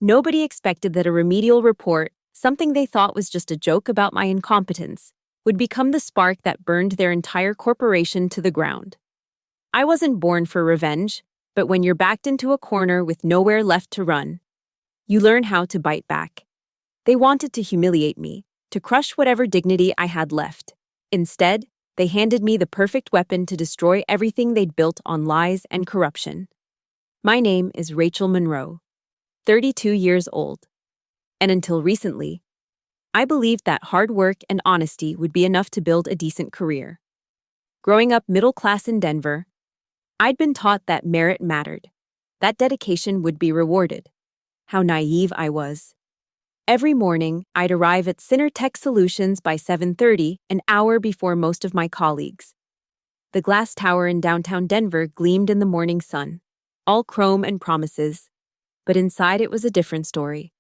Nobody expected that a remedial report, something they thought was just a joke about my incompetence, would become the spark that burned their entire corporation to the ground. I wasn't born for revenge, but when you're backed into a corner with nowhere left to run, you learn how to bite back. They wanted to humiliate me, to crush whatever dignity I had left. Instead, they handed me the perfect weapon to destroy everything they'd built on lies and corruption. My name is Rachel Monroe, 32 years old. And until recently, I believed that hard work and honesty would be enough to build a decent career. Growing up middle class in Denver, I'd been taught that merit mattered, that dedication would be rewarded. How naive I was. Every morning, I'd arrive at Tech Solutions by 7:30, an hour before most of my colleagues. The glass tower in downtown Denver gleamed in the morning sun, all chrome and promises, but inside it was a different story.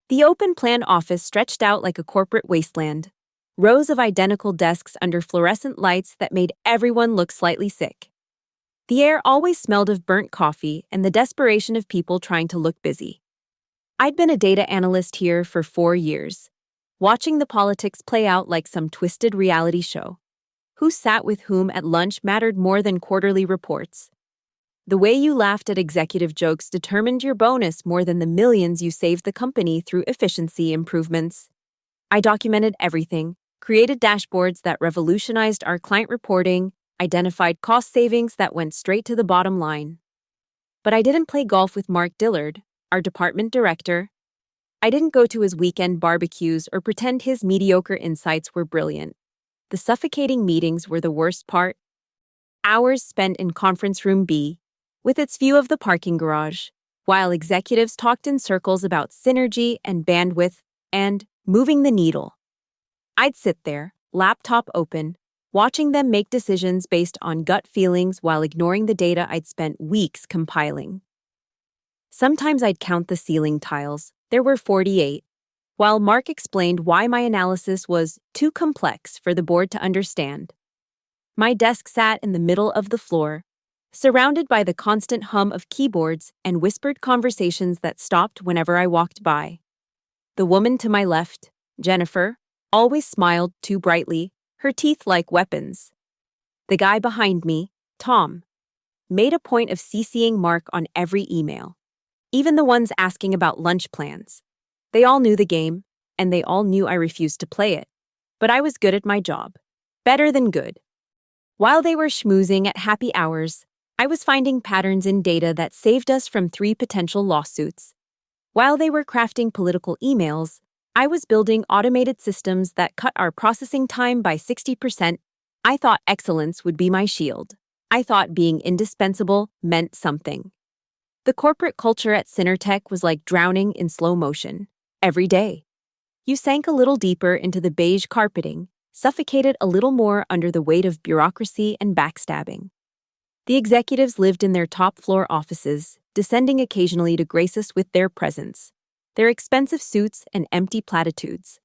The open-plan office stretched out like a corporate wasteland, rows of identical desks under fluorescent lights that made everyone look slightly sick. The air always smelled of burnt coffee and the desperation of people trying to look busy. I'd been a data analyst here for 4 years, watching the politics play out like some twisted reality show. Who sat with whom at lunch mattered more than quarterly reports. The way you laughed at executive jokes determined your bonus more than the millions you saved the company through efficiency improvements. I documented everything, created dashboards that revolutionized our client reporting, identified cost savings that went straight to the bottom line. But I didn't play golf with Mark Dillard, our department director. I didn't go to his weekend barbecues or pretend his mediocre insights were brilliant. The suffocating meetings were the worst part. Hours spent in conference room B, with its view of the parking garage, while executives talked in circles about synergy and bandwidth and moving the needle. I'd sit there, laptop open, watching them make decisions based on gut feelings while ignoring the data I'd spent weeks compiling. Sometimes I'd count the ceiling tiles. There were 48, while Mark explained why my analysis was too complex for the board to understand. My desk sat in the middle of the floor, surrounded by the constant hum of keyboards and whispered conversations that stopped whenever I walked by. The woman to my left, Jennifer, always smiled too brightly, her teeth like weapons. The guy behind me, Tom, made a point of CCing Mark on every email. Even the ones asking about lunch plans. They all knew the game, and they all knew I refused to play it. But I was good at my job. Better than good. While they were schmoozing at happy hours, I was finding patterns in data that saved us from 3 potential lawsuits. While they were crafting political emails, I was building automated systems that cut our processing time by 60%. I thought excellence would be my shield. I thought being indispensable meant something. The corporate culture at Tech was like drowning in slow motion, every day. You sank a little deeper into the beige carpeting, suffocated a little more under the weight of bureaucracy and backstabbing. The executives lived in their top-floor offices, descending occasionally to grace us with their presence, their expensive suits and empty platitudes.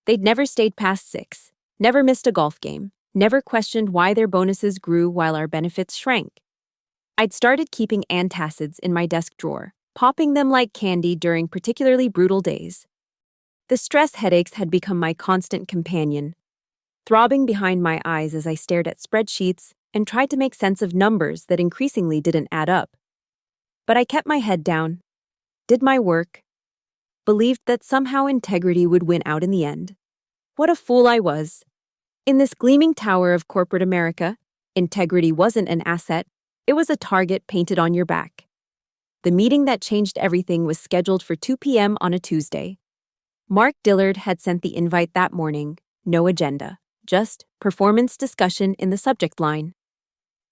They'd never stayed past 6, never missed a golf game, never questioned why their bonuses grew while our benefits shrank. I'd started keeping antacids in my desk drawer, popping them like candy during particularly brutal days. The stress headaches had become my constant companion, throbbing behind my eyes as I stared at spreadsheets and tried to make sense of numbers that increasingly didn't add up. But I kept my head down, did my work, believed that somehow integrity would win out in the end. What a fool I was. In this gleaming tower of corporate America, integrity wasn't an asset. It was a target painted on your back. The meeting that changed everything was scheduled for 2 p.m. on a Tuesday. Mark Dillard had sent the invite that morning, no agenda, just performance discussion in the subject line.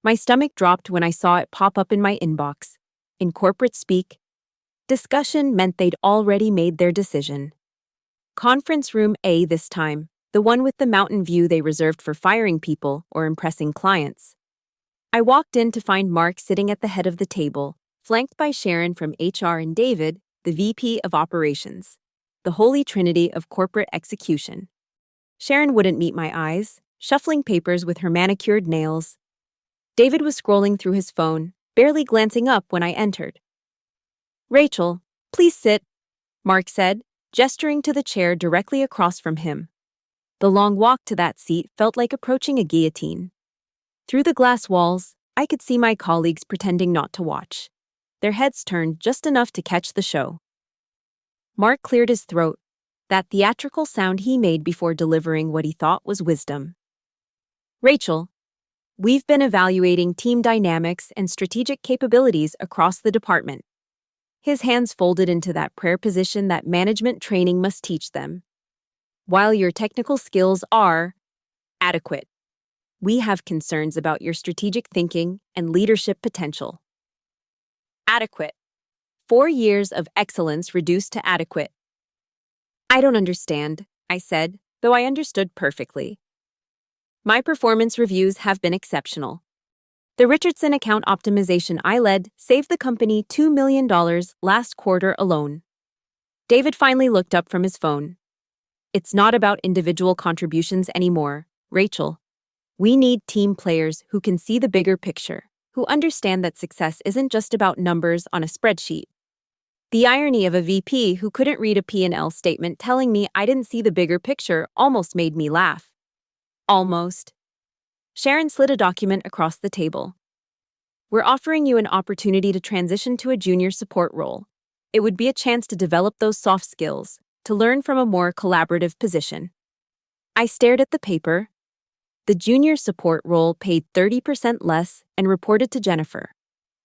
My stomach dropped when I saw it pop up in my inbox. In corporate speak, discussion meant they'd already made their decision. Conference room A this time, the one with the mountain view they reserved for firing people or impressing clients. I walked in to find Mark sitting at the head of the table, flanked by Sharon from HR and David, the VP of Operations, the holy trinity of corporate execution. Sharon wouldn't meet my eyes, shuffling papers with her manicured nails. David was scrolling through his phone, barely glancing up when I entered. "Rachel, please sit," Mark said, gesturing to the chair directly across from him. The long walk to that seat felt like approaching a guillotine. Through the glass walls, I could see my colleagues pretending not to watch, their heads turned just enough to catch the show. Mark cleared his throat, that theatrical sound he made before delivering what he thought was wisdom. Rachel, we've been evaluating team dynamics and strategic capabilities across the department. His hands folded into that prayer position that management training must teach them. While your technical skills are adequate, we have concerns about your strategic thinking and leadership potential. Adequate. 4 years of excellence reduced to adequate. I don't understand, I said, though I understood perfectly. My performance reviews have been exceptional. The Richardson account optimization I led saved the company $2 million last quarter alone. David finally looked up from his phone. It's not about individual contributions anymore, Rachel. We need team players who can see the bigger picture, who understand that success isn't just about numbers on a spreadsheet. The irony of a VP who couldn't read a P&L statement telling me I didn't see the bigger picture almost made me laugh. Almost. Sharon slid a document across the table. We're offering you an opportunity to transition to a junior support role. It would be a chance to develop those soft skills, to learn from a more collaborative position. I stared at the paper. The junior support role paid 30% less and reported to Jennifer,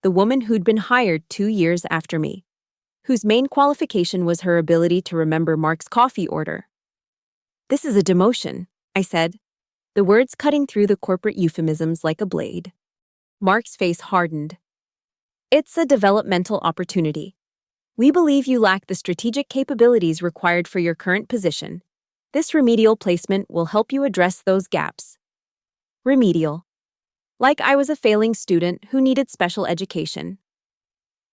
the woman who'd been hired 2 years after me, whose main qualification was her ability to remember Mark's coffee order. This is a demotion, I said, the words cutting through the corporate euphemisms like a blade. Mark's face hardened. It's a developmental opportunity. We believe you lack the strategic capabilities required for your current position. This remedial placement will help you address those gaps. Remedial. Like I was a failing student who needed special education.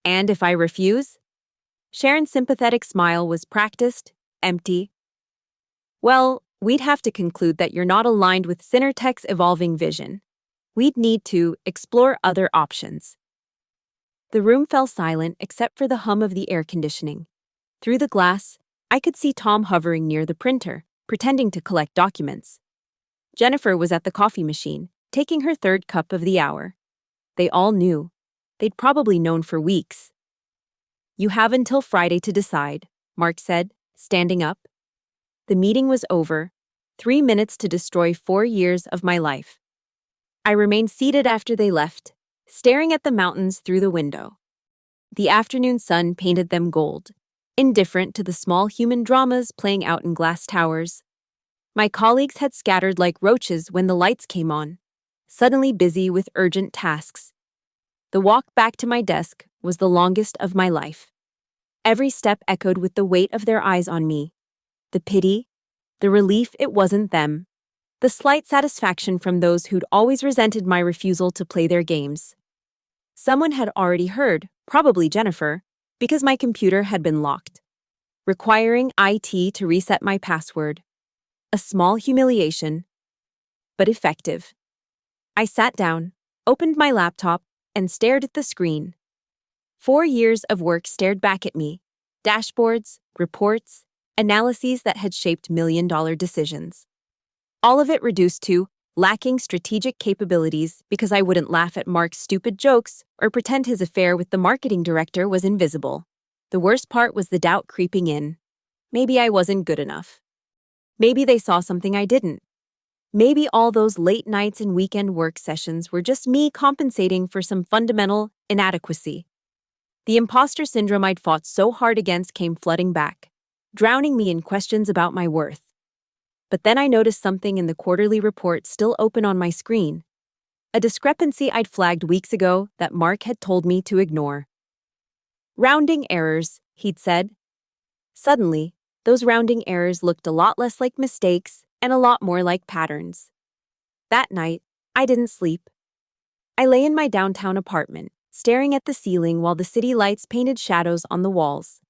And if I refuse? Sharon's sympathetic smile was practiced, empty. Well, we'd have to conclude that you're not aligned with Synertech's evolving vision. We'd need to explore other options. The room fell silent except for the hum of the air conditioning. Through the glass, I could see Tom hovering near the printer, pretending to collect documents. Jennifer was at the coffee machine, taking her 3rd cup of the hour. They all knew. They'd probably known for weeks. You have until Friday to decide, Mark said, standing up. The meeting was over. 3 minutes to destroy 4 years of my life. I remained seated after they left, staring at the mountains through the window. The afternoon sun painted them gold, indifferent to the small human dramas playing out in glass towers. My colleagues had scattered like roaches when the lights came on, suddenly busy with urgent tasks. The walk back to my desk was the longest of my life. Every step echoed with the weight of their eyes on me. The pity, the relief it wasn't them, the slight satisfaction from those who'd always resented my refusal to play their games. Someone had already heard, probably Jennifer, because my computer had been locked, requiring IT to reset my password. A small humiliation, but effective. I sat down, opened my laptop, and stared at the screen. 4 years of work stared back at me, dashboards, reports, analyses that had shaped million-dollar decisions. All of it reduced to lacking strategic capabilities because I wouldn't laugh at Mark's stupid jokes or pretend his affair with the marketing director was invisible. The worst part was the doubt creeping in. Maybe I wasn't good enough. Maybe they saw something I didn't. Maybe all those late nights and weekend work sessions were just me compensating for some fundamental inadequacy. The imposter syndrome I'd fought so hard against came flooding back, drowning me in questions about my worth. But then I noticed something in the quarterly report still open on my screen. A discrepancy I'd flagged weeks ago that Mark had told me to ignore. Rounding errors, he'd said. Suddenly, those rounding errors looked a lot less like mistakes and a lot more like patterns. That night, I didn't sleep. I lay in my downtown apartment, staring at the ceiling while the city lights painted shadows on the walls.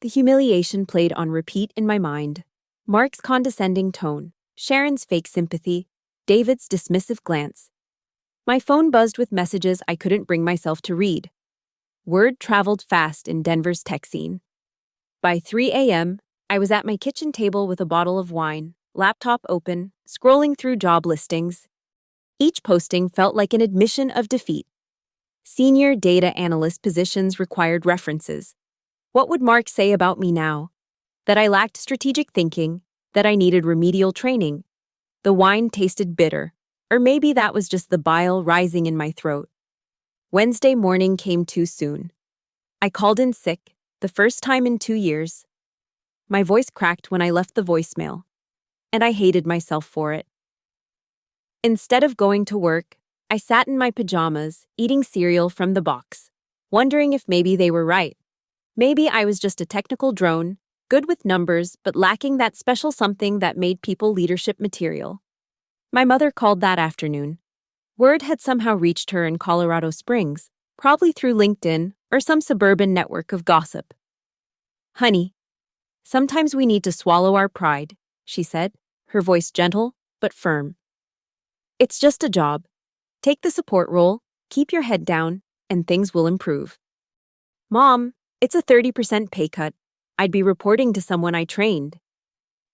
The humiliation played on repeat in my mind. Mark's condescending tone, Sharon's fake sympathy, David's dismissive glance. My phone buzzed with messages I couldn't bring myself to read. Word traveled fast in Denver's tech scene. By 3 a.m., I was at my kitchen table with a bottle of wine, laptop open, scrolling through job listings. Each posting felt like an admission of defeat. Senior data analyst positions required references. What would Mark say about me now? That I lacked strategic thinking, that I needed remedial training. The wine tasted bitter, or maybe that was just the bile rising in my throat. Wednesday morning came too soon. I called in sick, the first time in 2 years. My voice cracked when I left the voicemail, and I hated myself for it. Instead of going to work, I sat in my pajamas, eating cereal from the box, wondering if maybe they were right. Maybe I was just a technical drone, good with numbers, but lacking that special something that made people leadership material. My mother called that afternoon. Word had somehow reached her in Colorado Springs, probably through LinkedIn or some suburban network of gossip. "Honey, sometimes we need to swallow our pride," she said, her voice gentle but firm. "It's just a job. Take the support role, keep your head down, and things will improve." "Mom, it's a 30% pay cut. I'd be reporting to someone I trained."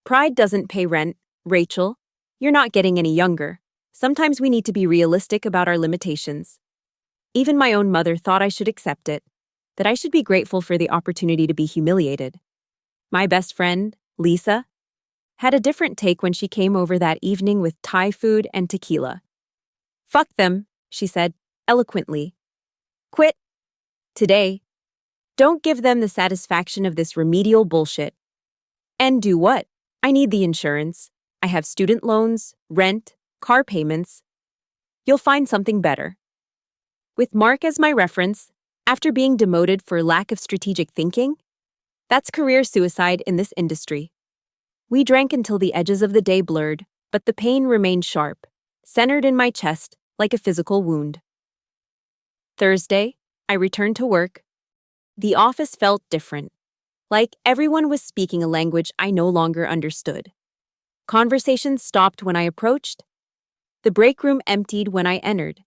"Pride doesn't pay rent, Rachel. You're not getting any younger. Sometimes we need to be realistic about our limitations." Even my own mother thought I should accept it, that I should be grateful for the opportunity to be humiliated. My best friend, Lisa, had a different take when she came over that evening with Thai food and tequila. "Fuck them," she said, eloquently. "Quit. Today. Don't give them the satisfaction of this remedial bullshit." "And do what? I need the insurance. I have student loans, rent, car payments." "You'll find something better." With Mark as my reference, after being demoted for lack of strategic thinking, that's career suicide in this industry. We drank until the edges of the day blurred, but the pain remained sharp, centered in my chest like a physical wound. Thursday, I returned to work. The office felt different, like everyone was speaking a language I no longer understood. Conversations stopped when I approached. The break room emptied when I entered.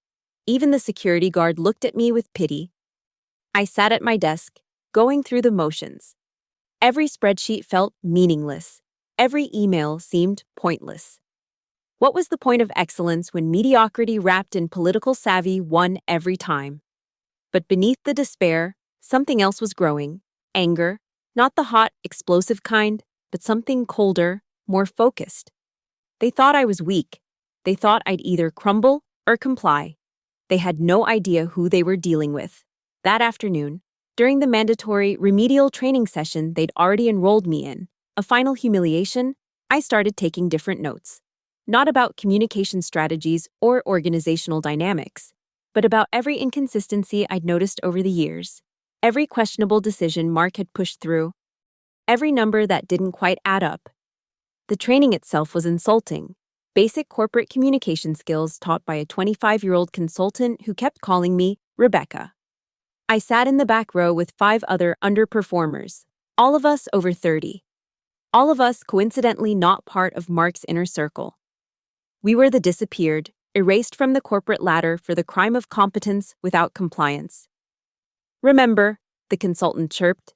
Even the security guard looked at me with pity. I sat at my desk, going through the motions. Every spreadsheet felt meaningless. Every email seemed pointless. What was the point of excellence when mediocrity wrapped in political savvy won every time? But beneath the despair, something else was growing. Anger, not the hot, explosive kind, but something colder, more focused. They thought I was weak. They thought I'd either crumble or comply. They had no idea who they were dealing with. That afternoon, during the mandatory remedial training session they'd already enrolled me in, a final humiliation, I started taking different notes. Not about communication strategies or organizational dynamics, but about every inconsistency I'd noticed over the years, every questionable decision Mark had pushed through, every number that didn't quite add up. The training itself was insulting. Basic corporate communication skills taught by a 25-year-old consultant who kept calling me Rebecca. I sat in the back row with 5 other underperformers, all of us over 30. All of us coincidentally not part of Mark's inner circle. We were the disappeared, erased from the corporate ladder for the crime of competence without compliance. "Remember," the consultant chirped,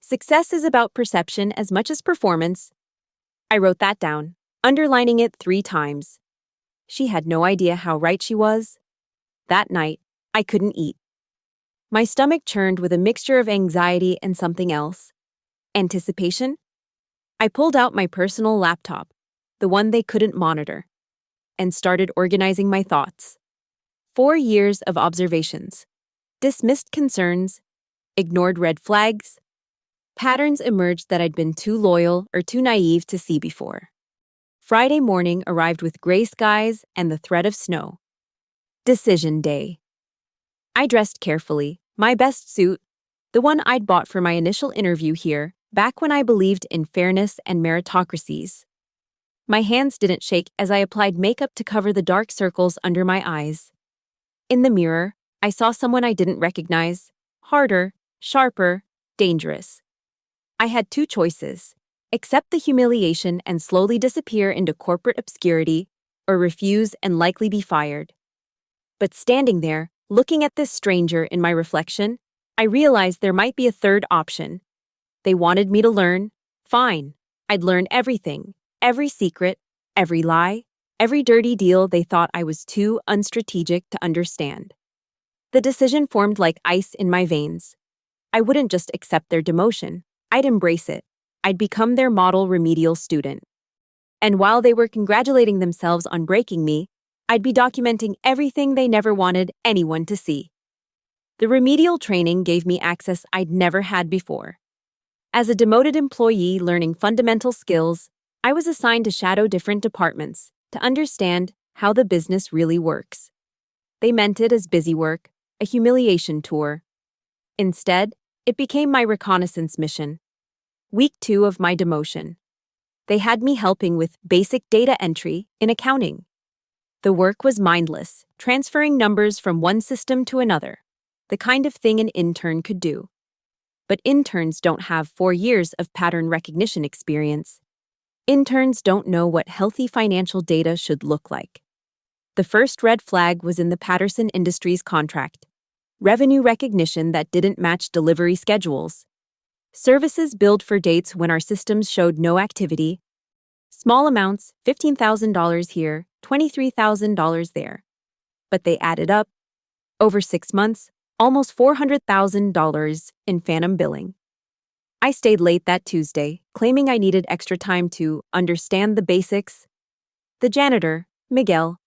"success is about perception as much as performance." I wrote that down, underlining it 3 times. She had no idea how right she was. That night, I couldn't eat. My stomach churned with a mixture of anxiety and something else. Anticipation? I pulled out my personal laptop, the one they couldn't monitor, and started organizing my thoughts. 4 years of observations. Dismissed concerns, ignored red flags. Patterns emerged that I'd been too loyal or too naive to see before. Friday morning arrived with gray skies and the threat of snow. Decision day. I dressed carefully, my best suit, the one I'd bought for my initial interview here, back when I believed in fairness and meritocracies. My hands didn't shake as I applied makeup to cover the dark circles under my eyes. In the mirror, I saw someone I didn't recognize, harder, sharper, dangerous. I had 2 choices: accept the humiliation and slowly disappear into corporate obscurity, or refuse and likely be fired. But standing there, looking at this stranger in my reflection, I realized there might be a third option. They wanted me to learn. Fine. I'd learn everything, every secret, every lie, every dirty deal they thought I was too unstrategic to understand. The decision formed like ice in my veins. I wouldn't just accept their demotion. I'd embrace it. I'd become their model remedial student. And while they were congratulating themselves on breaking me, I'd be documenting everything they never wanted anyone to see. The remedial training gave me access I'd never had before. As a demoted employee learning fundamental skills, I was assigned to shadow different departments to understand how the business really works. They meant it as busy work, a humiliation tour. Instead, it became my reconnaissance mission. Week 2 of my demotion. They had me helping with basic data entry in accounting. The work was mindless, transferring numbers from one system to another, the kind of thing an intern could do. But interns don't have 4 years of pattern recognition experience. Interns don't know what healthy financial data should look like. The first red flag was in the Patterson Industries contract. Revenue recognition that didn't match delivery schedules. Services billed for dates when our systems showed no activity. Small amounts, $15,000 here, $23,000 there. But they added up. Over 6 months, almost $400,000 in phantom billing. I stayed late that Tuesday, claiming I needed extra time to understand the basics. The janitor, Miguel,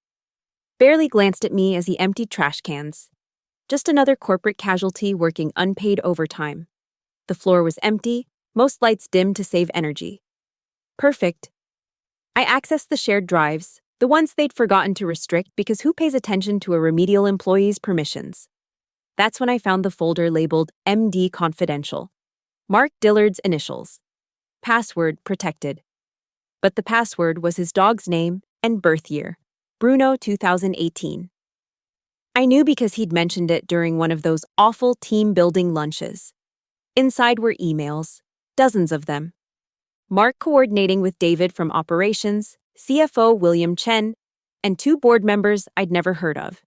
barely glanced at me as he emptied trash cans. Just another corporate casualty working unpaid overtime. The floor was empty, most lights dimmed to save energy. Perfect. I accessed the shared drives, the ones they'd forgotten to restrict because who pays attention to a remedial employee's permissions? That's when I found the folder labeled MD Confidential. Mark Dillard's initials. Password protected. But the password was his dog's name and birth year, Bruno 2018. I knew because he'd mentioned it during one of those awful team-building lunches. Inside were emails, dozens of them. Mark coordinating with David from operations, CFO William Chen, and 2 board members I'd never heard of.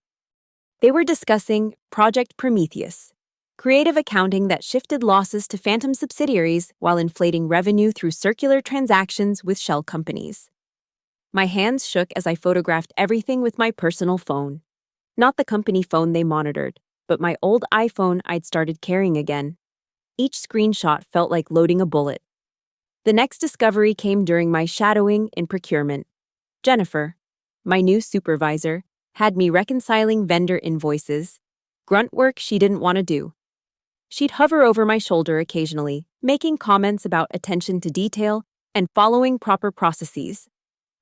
They were discussing Project Prometheus, creative accounting that shifted losses to phantom subsidiaries while inflating revenue through circular transactions with shell companies. My hands shook as I photographed everything with my personal phone. Not the company phone they monitored, but my old iPhone I'd started carrying again. Each screenshot felt like loading a bullet. The next discovery came during my shadowing in procurement. Jennifer, my new supervisor, had me reconciling vendor invoices, grunt work she didn't want to do. She'd hover over my shoulder occasionally, making comments about attention to detail and following proper processes,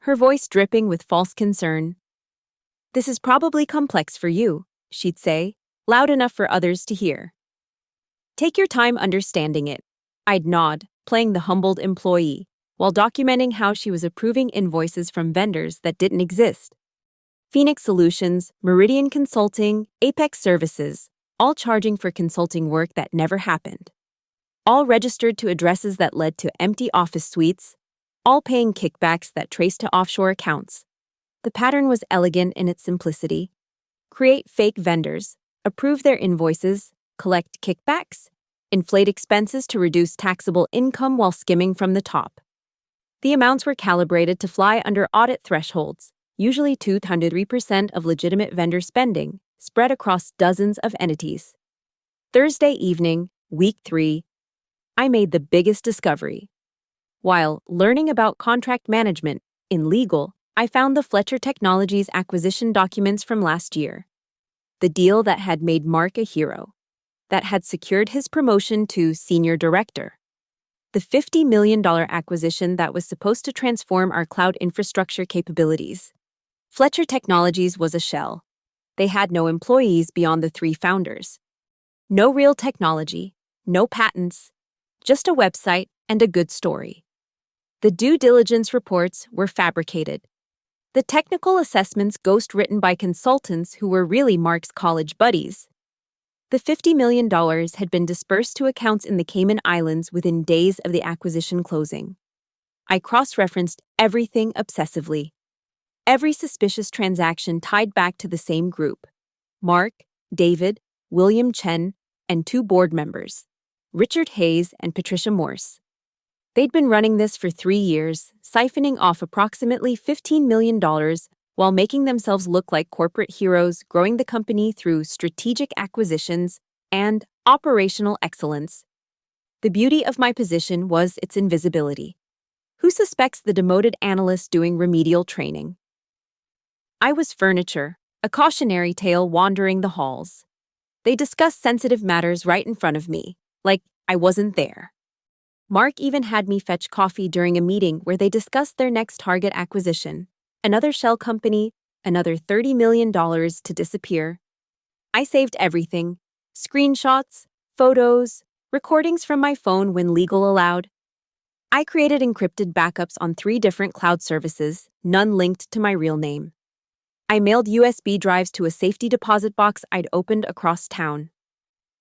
her voice dripping with false concern. "This is probably complex for you," she'd say, loud enough for others to hear. "Take your time understanding it." I'd nod, playing the humbled employee, while documenting how she was approving invoices from vendors that didn't exist. Phoenix Solutions, Meridian Consulting, Apex Services, all charging for consulting work that never happened. All registered to addresses that led to empty office suites, all paying kickbacks that traced to offshore accounts. The pattern was elegant in its simplicity. Create fake vendors, approve their invoices, collect kickbacks, inflate expenses to reduce taxable income while skimming from the top. The amounts were calibrated to fly under audit thresholds, usually 203% of legitimate vendor spending, spread across dozens of entities. Thursday evening, week 3, I made the biggest discovery. While learning about contract management in legal, I found the Fletcher Technologies acquisition documents from last year. The deal that had made Mark a hero, that had secured his promotion to senior director. The $50 million acquisition that was supposed to transform our cloud infrastructure capabilities. Fletcher Technologies was a shell. They had no employees beyond the 3 founders. No real technology, no patents, just a website and a good story. The due diligence reports were fabricated. The technical assessments ghost-written by consultants who were really Mark's college buddies. The $50 million had been dispersed to accounts in the Cayman Islands within days of the acquisition closing. I cross-referenced everything obsessively. Every suspicious transaction tied back to the same group: Mark, David, William Chen, and 2 board members. Richard Hayes and Patricia Morse. They'd been running this for 3 years, siphoning off approximately $15 million while making themselves look like corporate heroes, growing the company through strategic acquisitions and operational excellence. The beauty of my position was its invisibility. Who suspects the demoted analyst doing remedial training? I was furniture, a cautionary tale wandering the halls. They discussed sensitive matters right in front of me, like I wasn't there. Mark even had me fetch coffee during a meeting where they discussed their next target acquisition, another shell company, another $30 million to disappear. I saved everything: screenshots, photos, recordings from my phone when legal allowed. I created encrypted backups on 3 different cloud services, none linked to my real name. I mailed USB drives to a safety deposit box I'd opened across town.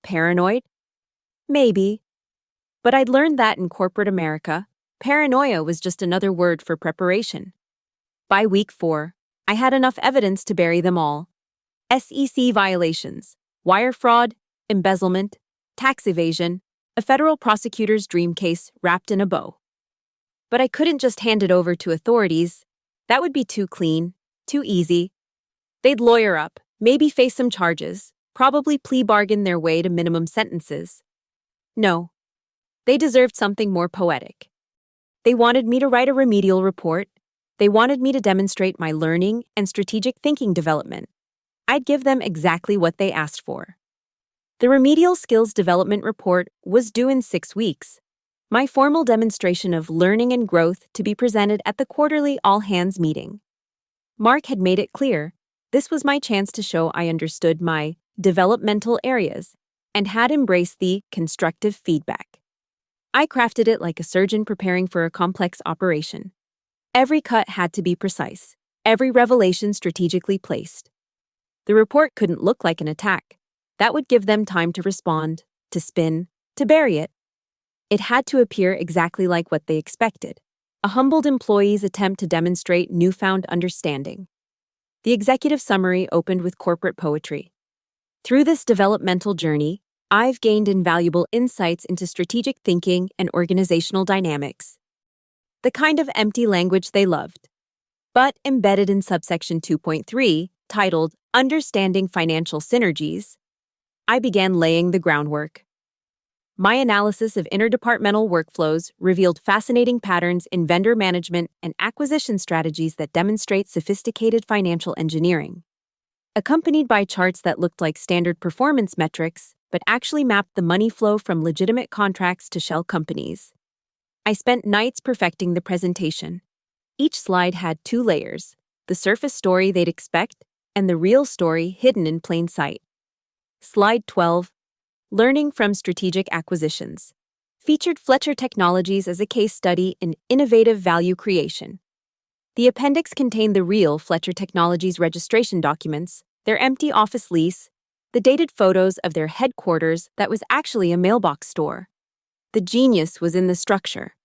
Paranoid? Maybe. But I'd learned that in corporate America, paranoia was just another word for preparation. By week 4, I had enough evidence to bury them all. SEC violations, wire fraud, embezzlement, tax evasion, a federal prosecutor's dream case wrapped in a bow. But I couldn't just hand it over to authorities. That would be too clean, too easy. They'd lawyer up, maybe face some charges, probably plea bargain their way to minimum sentences. No. They deserved something more poetic. They wanted me to write a remedial report. They wanted me to demonstrate my learning and strategic thinking development. I'd give them exactly what they asked for. The Remedial Skills Development Report was due in 6 weeks. My formal demonstration of learning and growth to be presented at the quarterly all-hands meeting. Mark had made it clear this was my chance to show I understood my developmental areas and had embraced the constructive feedback. I crafted it like a surgeon preparing for a complex operation. Every cut had to be precise, every revelation strategically placed. The report couldn't look like an attack. That would give them time to respond, to spin, to bury it. It had to appear exactly like what they expected, a humbled employee's attempt to demonstrate newfound understanding. The executive summary opened with corporate poetry. Through this developmental journey, I've gained invaluable insights into strategic thinking and organizational dynamics. The kind of empty language they loved. But embedded in subsection 2.3, titled Understanding Financial Synergies, I began laying the groundwork. My analysis of interdepartmental workflows revealed fascinating patterns in vendor management and acquisition strategies that demonstrate sophisticated financial engineering. Accompanied by charts that looked like standard performance metrics, but actually mapped the money flow from legitimate contracts to shell companies. I spent nights perfecting the presentation. Each slide had 2 layers, the surface story they'd expect and the real story hidden in plain sight. Slide 12, Learning from Strategic Acquisitions, featured Fletcher Technologies as a case study in innovative value creation. The appendix contained the real Fletcher Technologies registration documents, their empty office lease, the dated photos of their headquarters that was actually a mailbox store. The genius was in the structure.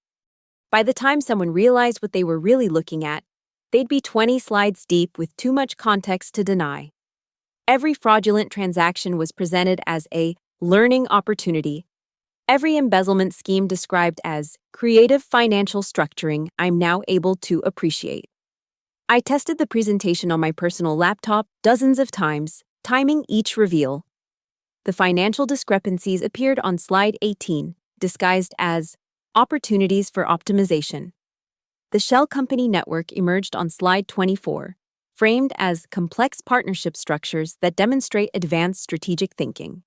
By the time someone realized what they were really looking at, they'd be 20 slides deep with too much context to deny. Every fraudulent transaction was presented as a learning opportunity. Every embezzlement scheme described as creative financial structuring I'm now able to appreciate. I tested the presentation on my personal laptop dozens of times, timing each reveal. The financial discrepancies appeared on slide 18, disguised as opportunities for optimization. The shell company network emerged on slide 24, framed as complex partnership structures that demonstrate advanced strategic thinking.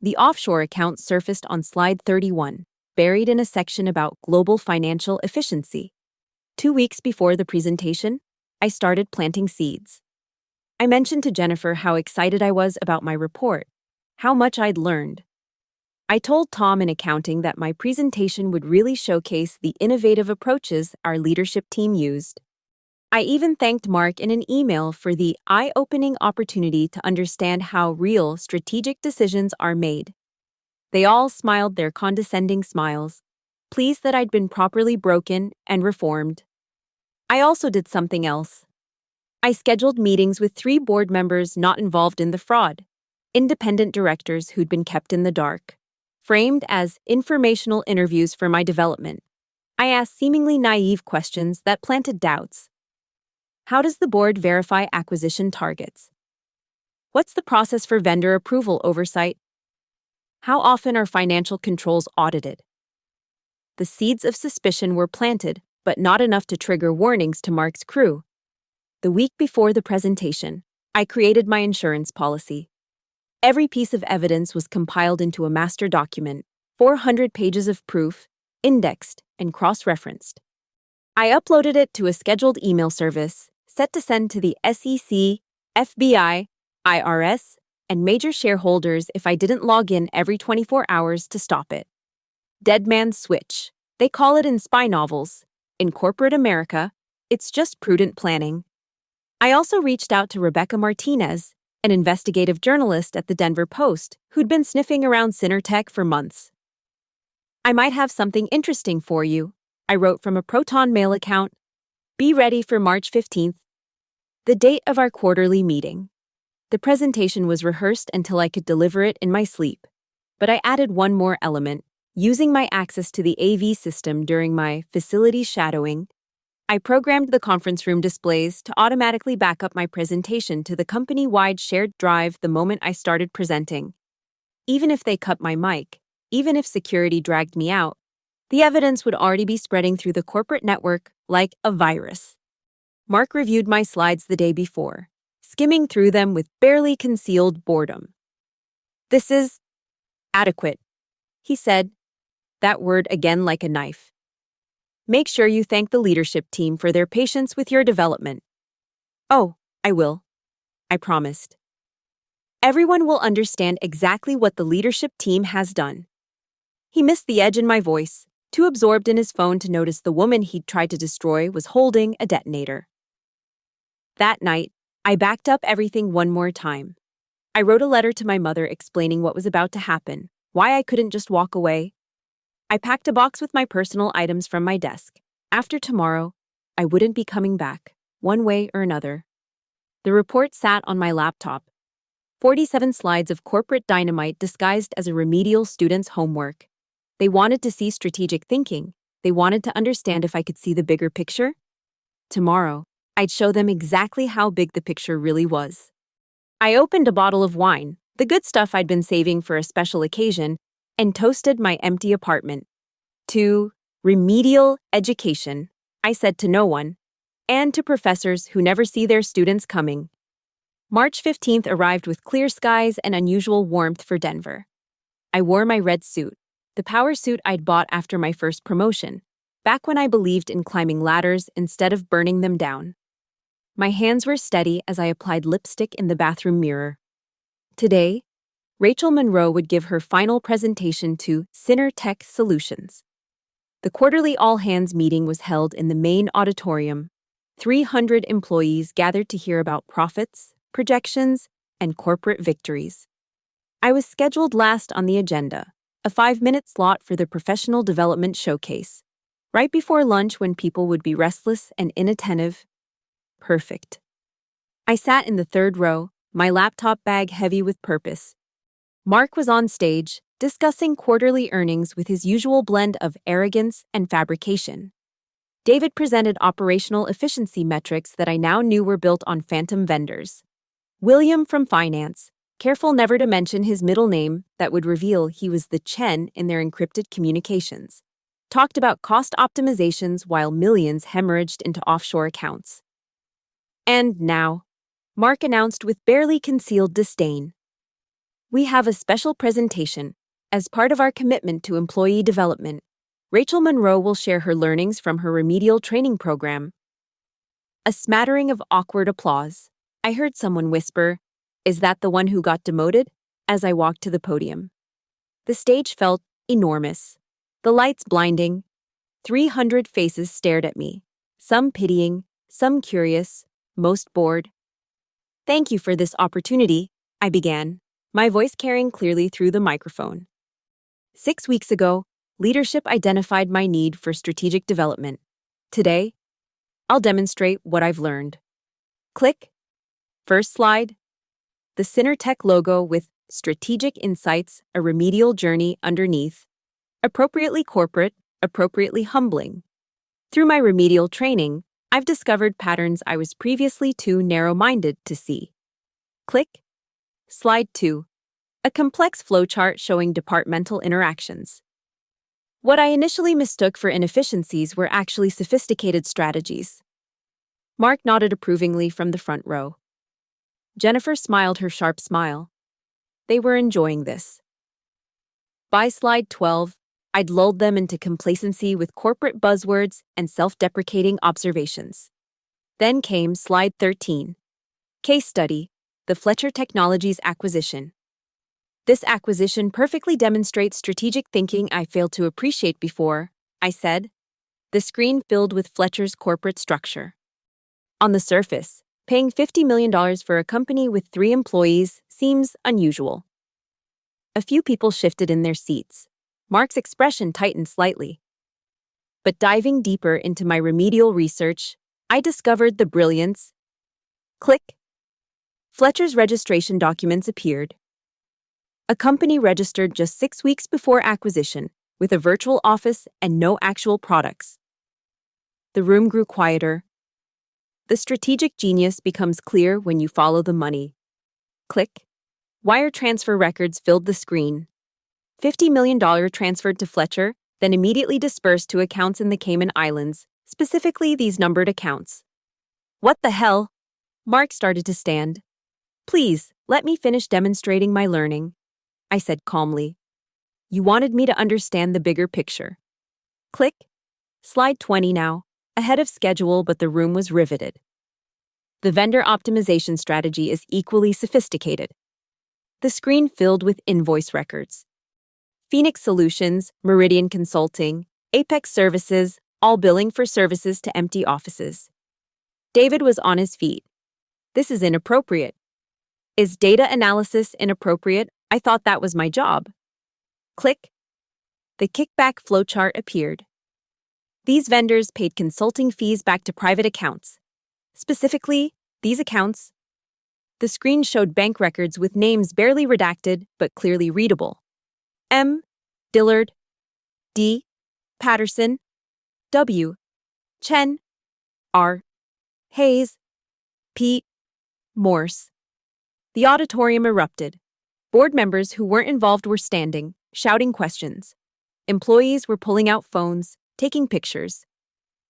The offshore account surfaced on slide 31, buried in a section about global financial efficiency. 2 weeks before the presentation, I started planting seeds. I mentioned to Jennifer how excited I was about my report, how much I'd learned. I told Tom in accounting that my presentation would really showcase the innovative approaches our leadership team used. I even thanked Mark in an email for the eye-opening opportunity to understand how real strategic decisions are made. They all smiled their condescending smiles, pleased that I'd been properly broken and reformed. I also did something else. I scheduled meetings with 3 board members not involved in the fraud, independent directors who'd been kept in the dark. framed as informational interviews for my development. I asked seemingly naive questions that planted doubts. How does the board verify acquisition targets? What's the process for vendor approval oversight? How often are financial controls audited? The seeds of suspicion were planted, but not enough to trigger warnings to Mark's crew. The week before the presentation, I created my insurance policy. Every piece of evidence was compiled into a master document, 400 pages of proof, indexed and cross-referenced. I uploaded it to a scheduled email service, set to send to the SEC, FBI, IRS, and major shareholders if I didn't log in every 24 hours to stop it. Dead man's switch. They call it in spy novels. In corporate America, it's just prudent planning. I also reached out to Rebecca Martinez, an investigative journalist at the Denver Post who'd been sniffing around Synertech for months. I might have something interesting for you, I wrote from a Proton Mail account. Be ready for March 15th, the date of our quarterly meeting. The presentation was rehearsed until I could deliver it in my sleep. But I added one more element. Using my access to the AV system during my facility shadowing, I programmed the conference room displays to automatically back up my presentation to the company-wide shared drive the moment I started presenting. Even if they cut my mic, even if security dragged me out, the evidence would already be spreading through the corporate network like a virus. Mark reviewed my slides the day before, skimming through them with barely concealed boredom. This is adequate, he said, that word again like a knife. Make sure you thank the leadership team for their patience with your development. Oh, I will. I promised. Everyone will understand exactly what the leadership team has done. He missed the edge in my voice, too absorbed in his phone to notice the woman he'd tried to destroy was holding a detonator. That night, I backed up everything one more time. I wrote a letter to my mother explaining what was about to happen, why I couldn't just walk away. I packed a box with my personal items from my desk. After tomorrow, I wouldn't be coming back, one way or another. The report sat on my laptop. 47 slides of corporate dynamite disguised as a remedial student's homework. They wanted to see strategic thinking. They wanted to understand if I could see the bigger picture. Tomorrow, I'd show them exactly how big the picture really was. I opened a bottle of wine, the good stuff I'd been saving for a special occasion, and toasted my empty apartment. To remedial education, I said to no one, and to professors who never see their students coming. March 15th arrived with clear skies and unusual warmth for Denver. I wore my red suit, the power suit I'd bought after my first promotion, back when I believed in climbing ladders instead of burning them down. My hands were steady as I applied lipstick in the bathroom mirror. Today, Rachel Monroe would give her final presentation to Synertech Solutions. The quarterly all-hands meeting was held in the main auditorium. 300 employees gathered to hear about profits, projections, and corporate victories. I was scheduled last on the agenda, a 5-minute slot for the professional development showcase, right before lunch when people would be restless and inattentive. Perfect. I sat in the third row, my laptop bag heavy with purpose. Mark was on stage, discussing quarterly earnings with his usual blend of arrogance and fabrication. David presented operational efficiency metrics that I now knew were built on phantom vendors. William from finance, careful never to mention his middle name that would reveal he was the Chen in their encrypted communications, talked about cost optimizations while millions hemorrhaged into offshore accounts. And now, Mark announced with barely concealed disdain, we have a special presentation. As part of our commitment to employee development, Rachel Monroe will share her learnings from her remedial training program. A smattering of awkward applause. I heard someone whisper, "Is that the one who got demoted?" as I walked to the podium. The stage felt enormous. The lights blinding. 300 faces stared at me, some pitying, some curious, most bored. Thank you for this opportunity, I began, my voice carrying clearly through the microphone. 6 weeks ago, leadership identified my need for strategic development. Today, I'll demonstrate what I've learned. Click. First slide. The Synertech logo with Strategic Insights, a Remedial Journey underneath. Appropriately corporate, appropriately humbling. Through my remedial training, I've discovered patterns I was previously too narrow-minded to see. Click. Slide 2. A complex flowchart showing departmental interactions. What I initially mistook for inefficiencies were actually sophisticated strategies. Mark nodded approvingly from the front row. Jennifer smiled her sharp smile. They were enjoying this. By slide 12, I'd lulled them into complacency with corporate buzzwords and self-deprecating observations. Then came slide 13. Case study, the Fletcher Technologies acquisition. This acquisition perfectly demonstrates strategic thinking I failed to appreciate before, I said. The screen filled with Fletcher's corporate structure. On the surface, paying $50 million for a company with 3 employees seems unusual. A few people shifted in their seats. Mark's expression tightened slightly. But diving deeper into my remedial research, I discovered the brilliance. Click. Fletcher's registration documents appeared. A company registered just 6 weeks before acquisition, with a virtual office and no actual products. The room grew quieter. The strategic genius becomes clear when you follow the money. Click. Wire transfer records filled the screen. $50 million transferred to Fletcher, then immediately dispersed to accounts in the Cayman Islands, specifically these numbered accounts. What the hell? Mark started to stand. Please, let me finish demonstrating my learning, I said calmly. You wanted me to understand the bigger picture. Click. Slide 20 now. Ahead of schedule, but the room was riveted. The vendor optimization strategy is equally sophisticated. The screen filled with invoice records. Phoenix Solutions, Meridian Consulting, Apex Services, all billing for services to empty offices. David was on his feet. This is inappropriate. Is data analysis inappropriate? I thought that was my job. Click. The kickback flowchart appeared. These vendors paid consulting fees back to private accounts. Specifically, these accounts. The screen showed bank records with names barely redacted but clearly readable. M. Dillard. D. Patterson. W. Chen. R. Hayes. P. Morse. The auditorium erupted. Board members who weren't involved were standing, shouting questions. Employees were pulling out phones, taking pictures.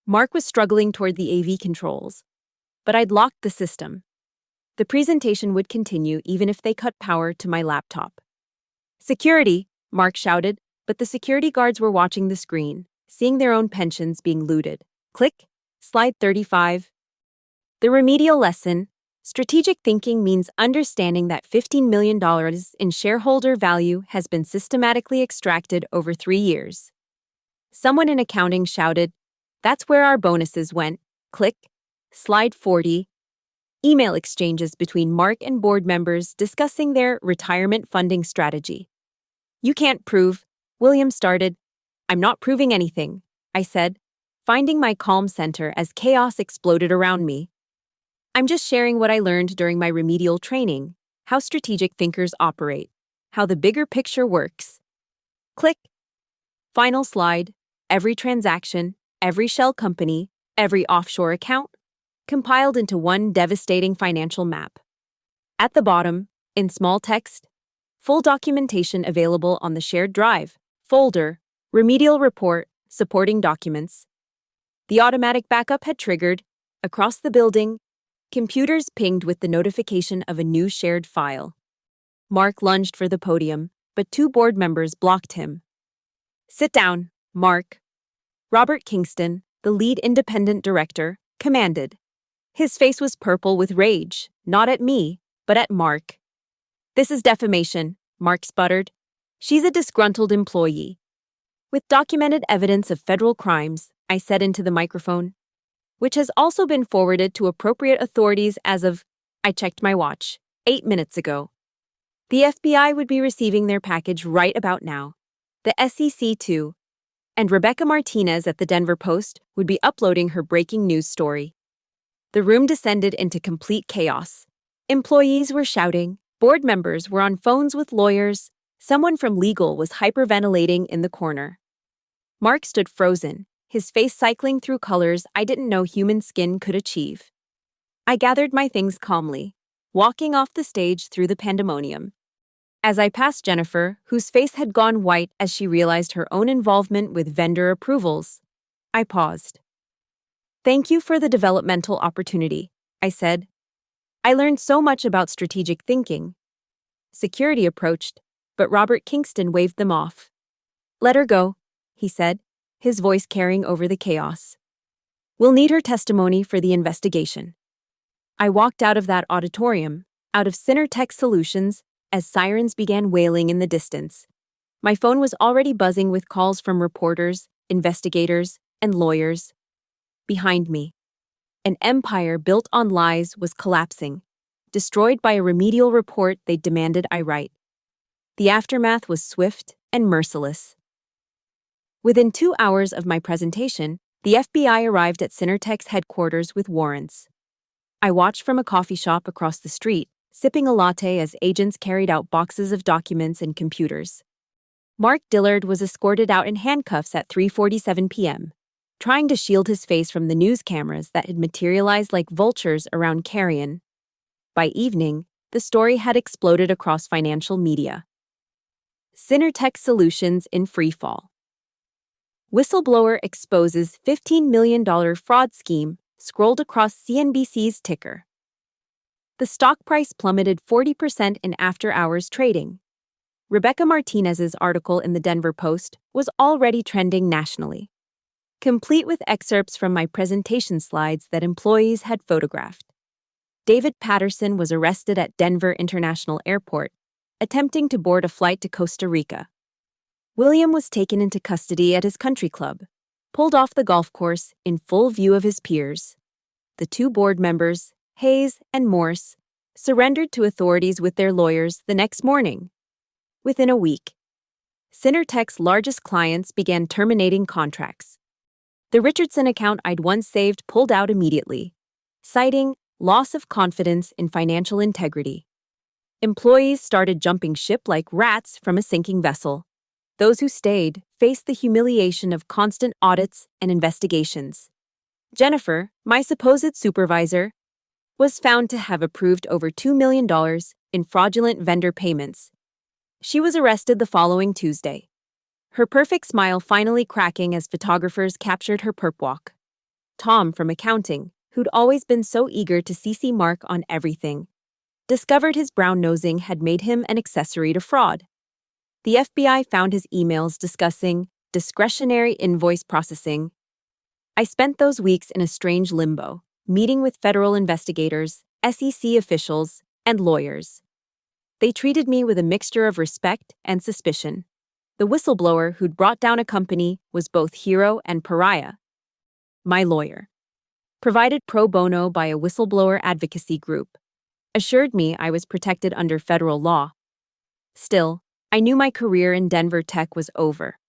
Mark was struggling toward the AV controls. But I'd locked the system. The presentation would continue even if they cut power to my laptop. Security, Mark shouted, but the security guards were watching the screen, seeing their own pensions being looted. Click. Slide 35. The remedial lesson. Strategic thinking means understanding that $15 million in shareholder value has been systematically extracted over 3 years. Someone in accounting shouted, "That's where our bonuses went." Click. Slide 40. Email exchanges between Mark and board members discussing their retirement funding strategy. You can't prove, William started. I'm not proving anything, I said, finding my calm center as chaos exploded around me. I'm just sharing what I learned during my remedial training, how strategic thinkers operate, how the bigger picture works. Click. Final slide. Every transaction, every shell company, every offshore account, compiled into one devastating financial map. At the bottom, in small text, full documentation available on the shared drive, folder, remedial report, supporting documents. The automatic backup had triggered. Across the building, computers pinged with the notification of a new shared file. Mark lunged for the podium, but 2 board members blocked him. Sit down, Mark. Robert Kingston, the lead independent director, commanded. His face was purple with rage, not at me, but at Mark. This is defamation, Mark sputtered. She's a disgruntled employee. With documented evidence of federal crimes, I said into the microphone, which has also been forwarded to appropriate authorities as of, I checked my watch, 8 minutes ago. The FBI would be receiving their package right about now. The SEC too. And Rebecca Martinez at the Denver Post would be uploading her breaking news story. The room descended into complete chaos. Employees were shouting, Board members were on phones with lawyers. Someone from legal was hyperventilating in the corner. Mark stood frozen, his face cycling through colors I didn't know human skin could achieve. I gathered my things calmly, walking off the stage through the pandemonium. As I passed Jennifer, whose face had gone white as she realized her own involvement with vendor approvals, I paused. "Thank you for the developmental opportunity," I said. "I learned so much about strategic thinking." Security approached, but Robert Kingston waved them off. "Let her go," he said, his voice carrying over the chaos. "We'll need her testimony for the investigation." I walked out of that auditorium, out of Synertech Solutions, as sirens began wailing in the distance. My phone was already buzzing with calls from reporters, investigators, and lawyers. Behind me, an empire built on lies was collapsing, destroyed by a remedial report they demanded I write. The aftermath was swift and merciless. Within 2 hours of my presentation, the FBI arrived at Synertech's headquarters with warrants. I watched from a coffee shop across the street, sipping a latte as agents carried out boxes of documents and computers. Mark Dillard was escorted out in handcuffs at 3:47 p.m., trying to shield his face from the news cameras that had materialized like vultures around Carrion. By evening, the story had exploded across financial media. Synertech Solutions in freefall. Whistleblower exposes $15 million fraud scheme, scrolled across CNBC's ticker. The stock price plummeted 40% in after-hours trading. Rebecca Martinez's article in the Denver Post was already trending nationally, complete with excerpts from my presentation slides that employees had photographed. David Patterson was arrested at Denver International Airport, attempting to board a flight to Costa Rica. William was taken into custody at his country club, pulled off the golf course in full view of his peers. The 2 board members, Hayes and Morse, surrendered to authorities with their lawyers the next morning. Within a week, Synertech's largest clients began terminating contracts. The Richardson account I'd once saved pulled out immediately, citing loss of confidence in financial integrity. Employees started jumping ship like rats from a sinking vessel. Those who stayed faced the humiliation of constant audits and investigations. Jennifer, my supposed supervisor, was found to have approved over $2 million in fraudulent vendor payments. She was arrested the following Tuesday, her perfect smile finally cracking as photographers captured her perp walk. Tom from accounting, who'd always been so eager to CC Mark on everything, discovered his brown-nosing had made him an accessory to fraud. The FBI found his emails discussing discretionary invoice processing. I spent those weeks in a strange limbo, meeting with federal investigators, SEC officials, and lawyers. They treated me with a mixture of respect and suspicion. The whistleblower who'd brought down a company was both hero and pariah. My lawyer, provided pro bono by a whistleblower advocacy group, assured me I was protected under federal law. Still, I knew my career in Denver tech was over.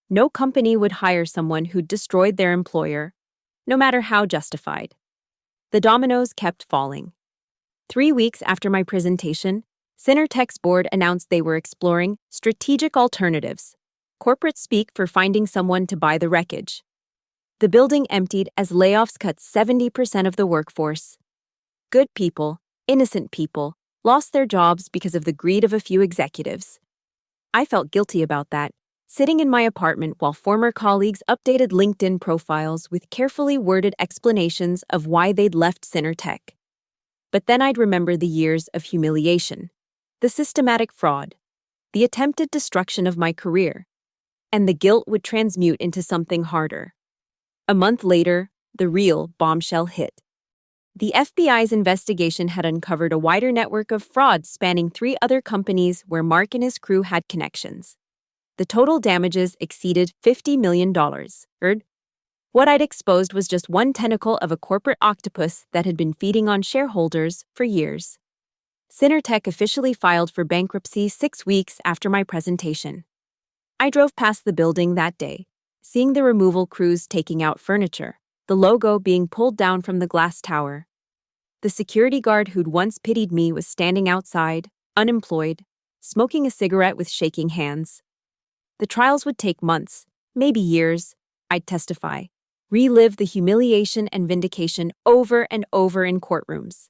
No company would hire someone who'd destroyed their employer, no matter how justified. The dominoes kept falling. 3 weeks after my presentation, Synertech's board announced they were exploring strategic alternatives, corporate speak for finding someone to buy the wreckage. The building emptied as layoffs cut 70% of the workforce. Good people, innocent people, lost their jobs because of the greed of a few executives. I felt guilty about that, sitting in my apartment while former colleagues updated LinkedIn profiles with carefully worded explanations of why they'd left Synertech. But then I'd remember the years of humiliation, the systematic fraud, the attempted destruction of my career, and the guilt would transmute into something harder. A month later, the real bombshell hit. The FBI's investigation had uncovered a wider network of fraud spanning 3 other companies where Mark and his crew had connections. The total damages exceeded $50 million. What I'd exposed was just one tentacle of a corporate octopus that had been feeding on shareholders for years. Synertech officially filed for bankruptcy 6 weeks after my presentation. I drove past the building that day, seeing the removal crews taking out furniture, the logo being pulled down from the glass tower. The security guard who'd once pitied me was standing outside, unemployed, smoking a cigarette with shaking hands. The trials would take months, maybe years. I'd testify, relive the humiliation and vindication over and over in courtrooms.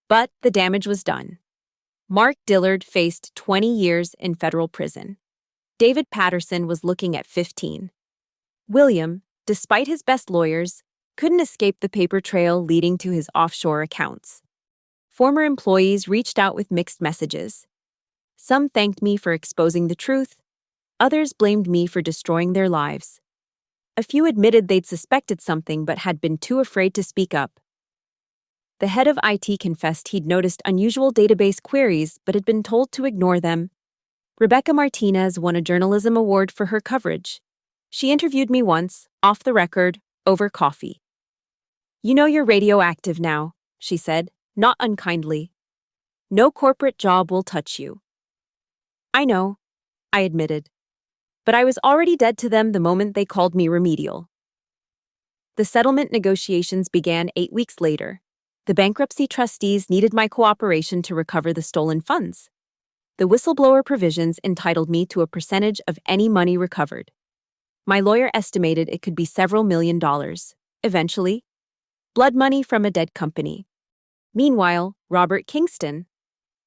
But the damage was done. Mark Dillard faced 20 years in federal prison. David Patterson was looking at 15. William, despite his best lawyers, couldn't escape the paper trail leading to his offshore accounts. Former employees reached out with mixed messages. Some thanked me for exposing the truth. Others blamed me for destroying their lives. A few admitted they'd suspected something but had been too afraid to speak up. The head of IT confessed he'd noticed unusual database queries but had been told to ignore them. Rebecca Martinez won a journalism award for her coverage. She interviewed me once, off the record, over coffee. "You know you're radioactive now," she said, not unkindly. "No corporate job will touch you." "I know," I admitted. But I was already dead to them the moment they called me Remedial. The settlement negotiations began 8 weeks later. The bankruptcy trustees needed my cooperation to recover the stolen funds. The whistleblower provisions entitled me to a percentage of any money recovered. My lawyer estimated it could be several $1,000,000, eventually. Blood money from a dead company. Meanwhile, Robert Kingston,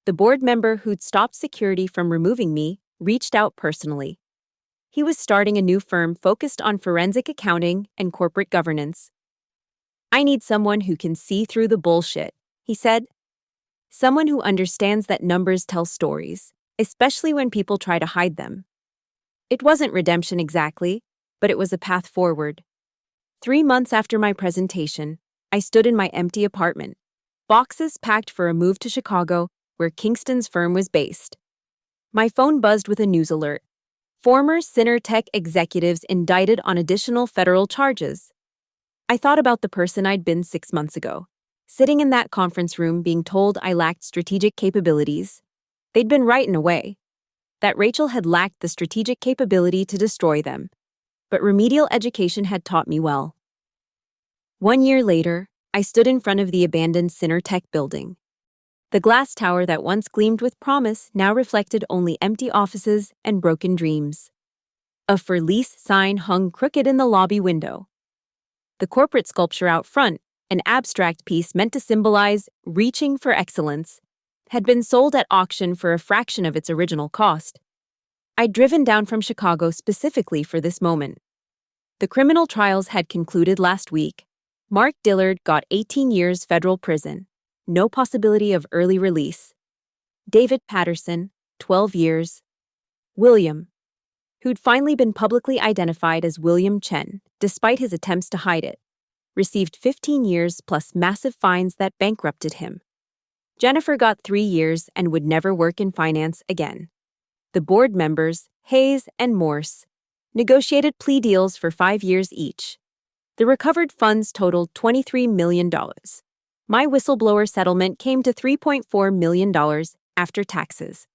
the board member who'd stopped security from removing me, reached out personally. He was starting a new firm focused on forensic accounting and corporate governance. "I need someone who can see through the bullshit," he said. "Someone who understands that numbers tell stories, especially when people try to hide them." It wasn't redemption exactly, but it was a path forward. 3 months after my presentation, I stood in my empty apartment, boxes packed for a move to Chicago, where Kingston's firm was based. My phone buzzed with a news alert. Former Tech executives indicted on additional federal charges. I thought about the person I'd been 6 months ago, sitting in that conference room being told I lacked strategic capabilities. They'd been right in a way. That Rachel had lacked the strategic capability to destroy them. But remedial education had taught me well. 1 year later, I stood in front of the abandoned Tech building. The glass tower that once gleamed with promise now reflected only empty offices and broken dreams. A for lease sign hung crooked in the lobby window. The corporate sculpture out front, an abstract piece meant to symbolize reaching for excellence, had been sold at auction for a fraction of its original cost. I'd driven down from Chicago specifically for this moment. The criminal trials had concluded last week. Mark Dillard got 18 years federal prison. No possibility of early release. David Patterson, 12 years. William, who'd finally been publicly identified as William Chen, despite his attempts to hide it, received 15 years plus massive fines that bankrupted him. Jennifer got 3 years and would never work in finance again. The board members, Hayes and Morse, negotiated plea deals for 5 years each. The recovered funds totaled $23 million. My whistleblower settlement came to $3.4 million after taxes.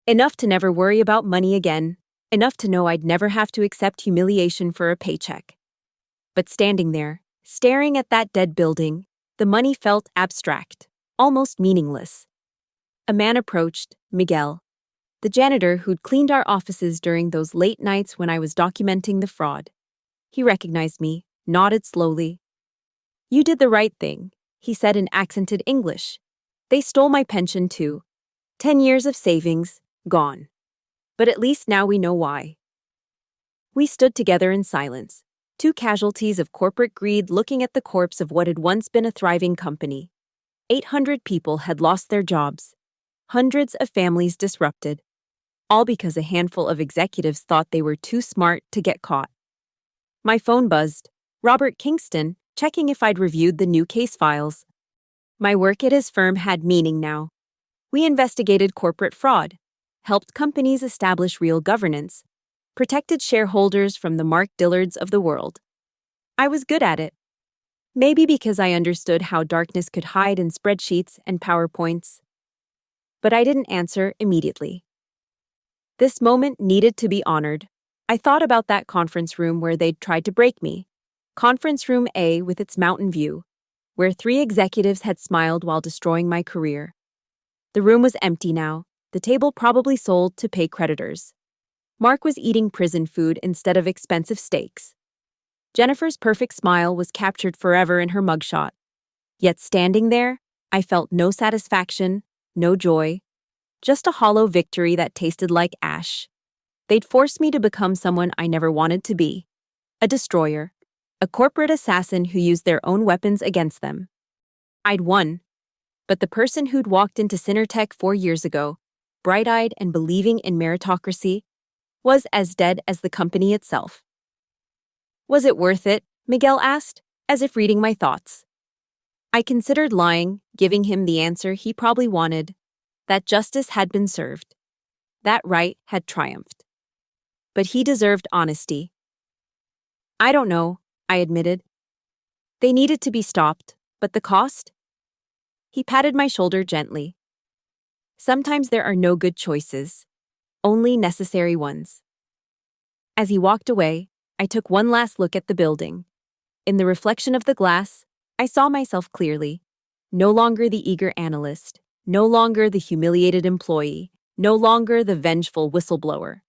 Enough to never worry about money again, enough to know I'd never have to accept humiliation for a paycheck. But standing there, staring at that dead building, the money felt abstract, almost meaningless. A man approached, Miguel, the janitor who'd cleaned our offices during those late nights when I was documenting the fraud. He recognized me, nodded slowly. "You did the right thing," he said in accented English. "They stole my pension too. 10 years of savings, gone. But at least now we know why." We stood together in silence, two casualties of corporate greed looking at the corpse of what had once been a thriving company. 800 people had lost their jobs. Hundreds of families disrupted. All because a handful of executives thought they were too smart to get caught. My phone buzzed. Robert Kingston, checking if I'd reviewed the new case files. My work at his firm had meaning now. We investigated corporate fraud, helped companies establish real governance, protected shareholders from the Mark Dillards of the world. I was good at it. Maybe because I understood how darkness could hide in spreadsheets and PowerPoints. But I didn't answer immediately. This moment needed to be honored. I thought about that conference room where they'd tried to break me. Conference Room A with its mountain view, where 3 executives had smiled while destroying my career. The room was empty now, the table probably sold to pay creditors. Mark was eating prison food instead of expensive steaks. Jennifer's perfect smile was captured forever in her mugshot. Yet standing there, I felt no satisfaction, no joy, just a hollow victory that tasted like ash. They'd forced me to become someone I never wanted to be. A destroyer. A corporate assassin who used their own weapons against them. I'd won. But the person who'd walked into Cinertech 4 years ago, bright-eyed and believing in meritocracy, was as dead as the company itself. Was it worth it? Miguel asked, as if reading my thoughts. I considered lying, giving him the answer he probably wanted, that justice had been served. That right had triumphed. But he deserved honesty. I don't know, I admitted. They needed to be stopped, but the cost? He patted my shoulder gently. Sometimes there are no good choices, only necessary ones. As he walked away, I took one last look at the building. In the reflection of the glass, I saw myself clearly. No longer the eager analyst, no longer the humiliated employee, no longer the vengeful whistleblower.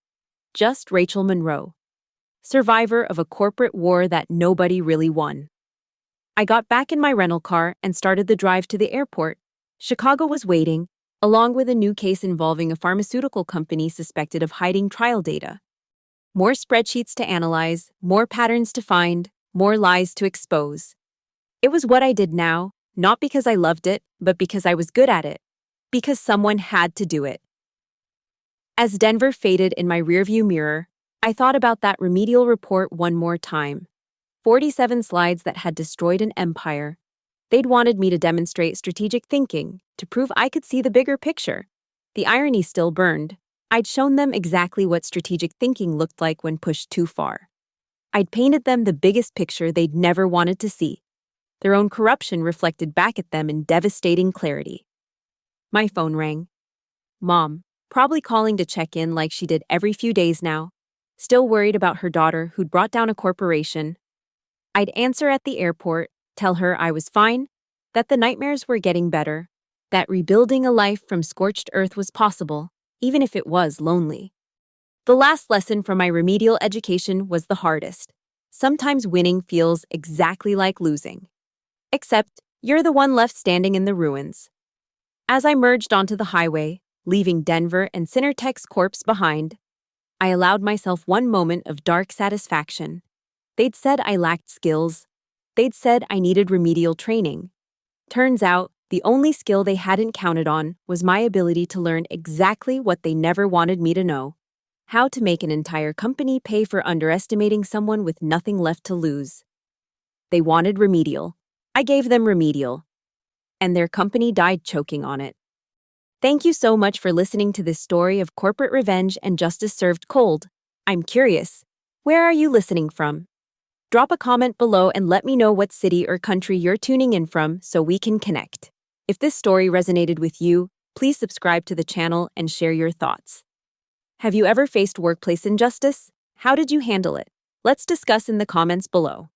Just Rachel Monroe, survivor of a corporate war that nobody really won. I got back in my rental car and started the drive to the airport. Chicago was waiting, along with a new case involving a pharmaceutical company suspected of hiding trial data. More spreadsheets to analyze, more patterns to find, more lies to expose. It was what I did now, not because I loved it, but because I was good at it. Because someone had to do it. As Denver faded in my rearview mirror, I thought about that remedial report one more time. 47 slides that had destroyed an empire. They'd wanted me to demonstrate strategic thinking, to prove I could see the bigger picture. The irony still burned. I'd shown them exactly what strategic thinking looked like when pushed too far. I'd painted them the biggest picture they'd never wanted to see. Their own corruption reflected back at them in devastating clarity. My phone rang. Mom, probably calling to check in like she did every few days now, still worried about her daughter who'd brought down a corporation. I'd answer at the airport, tell her I was fine, that the nightmares were getting better, that rebuilding a life from scorched earth was possible, even if it was lonely. The last lesson from my remedial education was the hardest. Sometimes winning feels exactly like losing. Except, you're the one left standing in the ruins. As I merged onto the highway, leaving Denver and Cinertech's corpse behind, I allowed myself one moment of dark satisfaction. They'd said I lacked skills. They'd said I needed remedial training. Turns out, the only skill they hadn't counted on was my ability to learn exactly what they never wanted me to know: how to make an entire company pay for underestimating someone with nothing left to lose. They wanted remedial. I gave them remedial. And their company died choking on it. Thank you so much for listening to this story of corporate revenge and justice served cold. I'm curious. Where are you listening from? Drop a comment below and let me know what city or country you're tuning in from so we can connect. If this story resonated with you, please subscribe to the channel and share your thoughts. Have you ever faced workplace injustice? How did you handle it? Let's discuss in the comments below.